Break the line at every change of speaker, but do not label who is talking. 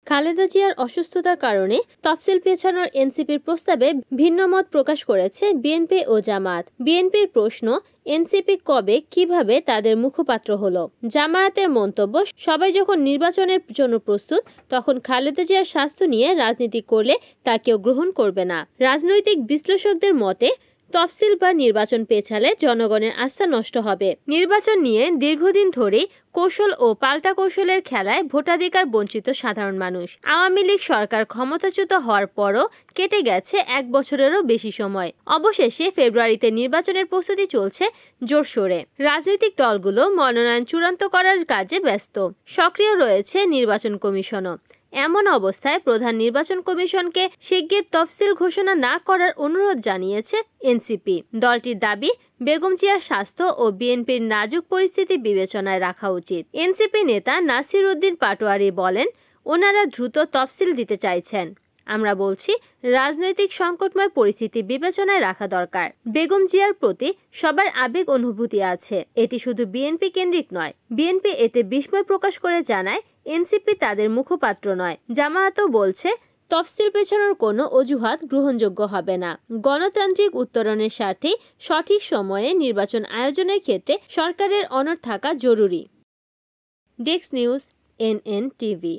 খালেদা জিয়ার অসুস্থতার কারণে তফসিল পেছানোর এনসিপির প্রস্তাবে ভিন্ন মত প্রকাশ করেছে বিএনপি ও জামায়াত। বিএনপির প্রশ্ন, এনসিপি কবে কিভাবে তাদের মুখপাত্র হলো? জামায়াতের মন্তব্য, সবাই যখন নির্বাচনের জন্য প্রস্তুত তখন খালেদা জিয়ার স্বাস্থ্য নিয়ে রাজনীতি করলে তা কেউ গ্রহণ করবে না। রাজনৈতিক বিশ্লেষকদের মতে তফসিল বা নির্বাচন পেছালে জনগণের আস্থা নষ্ট হবে। নির্বাচন নিয়ে দীর্ঘদিন ধরে কৌশল ও পাল্টা কৌশলের খেলায় ভোটাধিকার বঞ্চিত সাধারণ মানুষ। আওয়ামী লীগ সরকার ক্ষমতাচ্যুত হওয়ার পরও কেটে গেছে 1 বছরেরও বেশি সময়। অবশেষে ফেব্রুয়ারিতে নির্বাচনের প্রস্তুতি চলছে জোরসোরে। রাজনৈতিক দলগুলো মনোনয়ন চূড়ান্ত করার কাজে ব্যস্ত। সক্রিয় রয়েছে নির্বাচন কমিশনও। এমন অবস্থায় প্রধান নির্বাচন কমিশনকে শিগগির তফসিল ঘোষণা না করার অনুরোধ জানিয়েছে এনসিপি। দলটির দাবি, বেগম জিয়ার স্বাস্থ্য ও বিএনপির নাজুক পরিস্থিতি বিবেচনায় রাখা উচিত। এনসিপি নেতা নাসির উদ্দিন পাটোয়ারি বলেন, ওনারা দ্রুত তফসিল দিতে চাইছেন। আমরা বলছি, রাজনৈতিক সংকটময় পরিস্থিতি বিবেচনায় রাখা দরকার। বেগম জিয়ার প্রতি সবার আবেগ অনুভূতি আছে, এটি শুধু বিএনপি কেন্দ্রিক নয়। বিএনপি এতে বিস্ময় প্রকাশ করে জানায়, এনসিপি তাদের মুখপাত্র নয়। জামায়াতও বলছে, তফসিল পেছানোর কোনো অজুহাত গ্রহণযোগ্য হবে না। গণতান্ত্রিক উত্তরণের স্বার্থে সঠিক সময়ে নির্বাচন আয়োজনের ক্ষেত্রে সরকারের অনড় থাকা জরুরি। Desk news, NN TV.